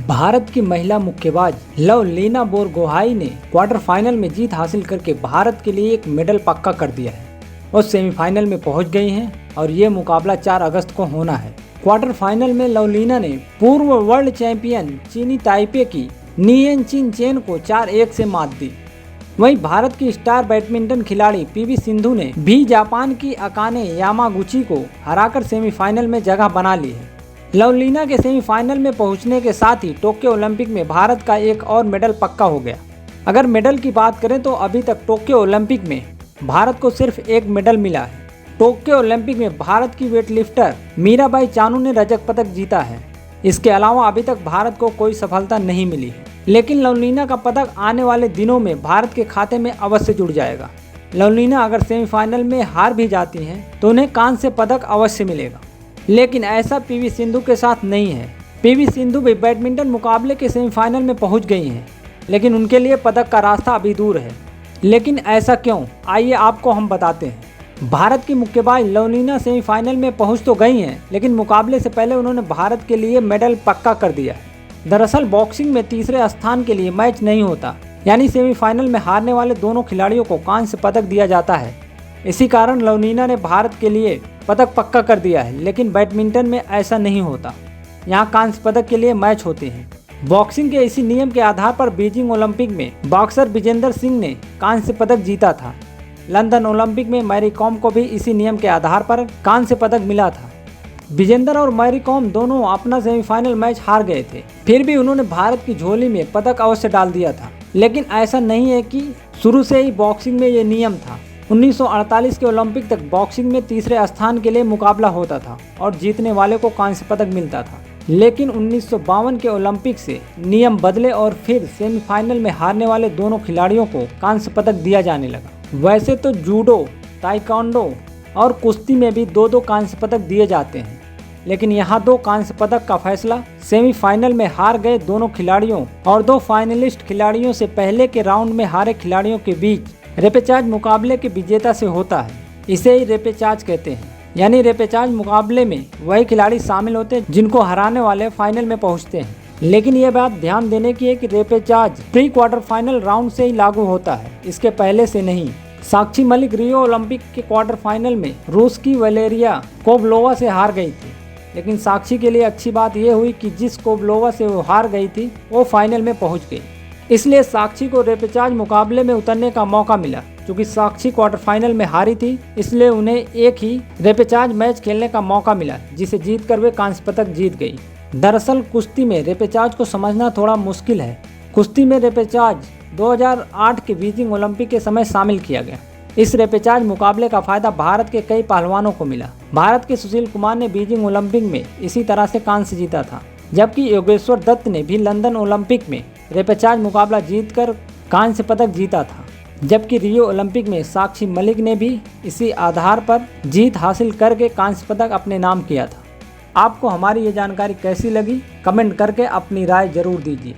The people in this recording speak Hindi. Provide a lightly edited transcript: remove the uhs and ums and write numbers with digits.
भारत की महिला मुक्केबाज लवलीना बोरगोहाई ने क्वार्टर फाइनल में जीत हासिल करके भारत के लिए एक मेडल पक्का कर दिया है और सेमीफाइनल में पहुंच गई हैं और ये मुकाबला 4 अगस्त को होना है। क्वार्टर फाइनल में लवलीना ने पूर्व वर्ल्ड चैंपियन चीनी ताइपे की नियन चिन चेन को 4-1 से मात दी। वहीं भारत की स्टार बैडमिंटन खिलाड़ी पीवी सिंधु ने भी जापान की अकाने यामागुची को हराकर सेमीफाइनल में जगह बना ली है। लवलीना के सेमीफाइनल में पहुंचने के साथ ही टोक्यो ओलंपिक में भारत का एक और मेडल पक्का हो गया। अगर मेडल की बात करें तो अभी तक टोक्यो ओलंपिक में भारत को सिर्फ एक मेडल मिला है। टोक्यो ओलंपिक में भारत की वेटलिफ्टर मीराबाई चानू ने रजत पदक जीता है। इसके अलावा अभी तक भारत को कोई सफलता नहीं मिली है, लेकिन लवलीना का पदक आने वाले दिनों में भारत के खाते में अवश्य जुड़ जाएगा। लवलीना अगर सेमीफाइनल में हार भी जाती हैं तो उन्हें कांस्य पदक अवश्य मिलेगा, लेकिन ऐसा पीवी सिंधु के साथ नहीं है। पीवी सिंधु भी बैडमिंटन मुकाबले के सेमीफाइनल में पहुंच गई हैं, लेकिन उनके लिए पदक का रास्ता अभी दूर है। लेकिन ऐसा क्यों, आइए आपको हम बताते हैं। भारत की मुक्केबाज लवलीना सेमीफाइनल में पहुंच तो गई हैं, लेकिन मुकाबले से पहले उन्होंने भारत के लिए मेडल पक्का कर दिया है। दरअसल बॉक्सिंग में तीसरे स्थान के लिए मैच नहीं होता, यानी सेमीफाइनल में हारने वाले दोनों खिलाड़ियों को कांस्य पदक दिया जाता है। इसी कारण लवलीना ने भारत के लिए पदक पक्का कर दिया है, लेकिन बैडमिंटन में ऐसा नहीं होता। यहाँ कांस्य पदक के लिए मैच होते हैं। बॉक्सिंग के इसी नियम के आधार पर बीजिंग ओलंपिक में बॉक्सर विजेंदर सिंह ने कांस्य पदक जीता था। लंदन ओलंपिक में मैरी कॉम को भी इसी नियम के आधार पर कांस्य पदक मिला था। विजेंदर और मैरी कॉम दोनों अपना सेमीफाइनल मैच हार गए थे, फिर भी उन्होंने भारत की झोली में पदक अवश्य डाल दिया था। लेकिन ऐसा नहीं है कि शुरू से ही बॉक्सिंग में ये नियम था। 1948 के ओलंपिक तक बॉक्सिंग में तीसरे स्थान के लिए मुकाबला होता था और जीतने वाले को कांस्य पदक मिलता था। लेकिन 1952 के ओलंपिक से नियम बदले और फिर सेमीफाइनल में हारने वाले दोनों खिलाड़ियों को कांस्य पदक दिया जाने लगा। वैसे तो जूडो, ताइक्वांडो और कुश्ती में भी 2-2 कांस्य पदक दिए जाते हैं, लेकिन यहाँ 2 कांस्य पदक का फैसला सेमीफाइनल में हार गए दोनों खिलाड़ियों और 2 फाइनलिस्ट खिलाड़ियों से पहले के राउंड में हारे खिलाड़ियों के बीच रेपेचाज मुकाबले के विजेता से होता है। इसे ही रेपेचाज कहते हैं, यानी रेपेचाज मुकाबले में वही खिलाड़ी शामिल होते हैं जिनको हराने वाले फाइनल में पहुंचते हैं। लेकिन ये बात ध्यान देने की है कि repechage pre quarter final round से ही लागू होता है, इसके पहले से नहीं। साक्षी मलिक रियो ओलंपिक के क्वार्टर फाइनल में रूस की वलेरिया कोवलोवा से हार गई थी, लेकिन साक्षी के लिए अच्छी बात यह हुई कि जिस कोवलोवा से वो हार गई थी वो फाइनल में पहुँच गई। इसलिए साक्षी को रेपेचाज मुकाबले में उतरने का मौका मिला। क्योंकि साक्षी क्वार्टर फाइनल में हारी थी, इसलिए उन्हें एक ही रेपेचाज मैच खेलने का मौका मिला, जिसे जीतकर वे कांस्य पदक जीत गई। दरअसल कुश्ती में रेपेचाज को समझना थोड़ा मुश्किल है। कुश्ती में रेपेचाज 2008 के बीजिंग ओलंपिक के समय शामिल किया गया। इस रेपेचाज मुकाबले का फायदा भारत के कई पहलवानों को मिला। भारत के सुशील कुमार ने बीजिंग ओलंपिक में इसी तरह से कांस्य जीता था, जबकि योगेश्वर दत्त ने भी लंदन ओलंपिक में रेपेचाज मुकाबला जीतकर कांस्य पदक जीता था। जबकि रियो ओलंपिक में साक्षी मलिक ने भी इसी आधार पर जीत हासिल करके कांस्य पदक अपने नाम किया था। आपको हमारी ये जानकारी कैसी लगी, कमेंट करके अपनी राय जरूर दीजिए।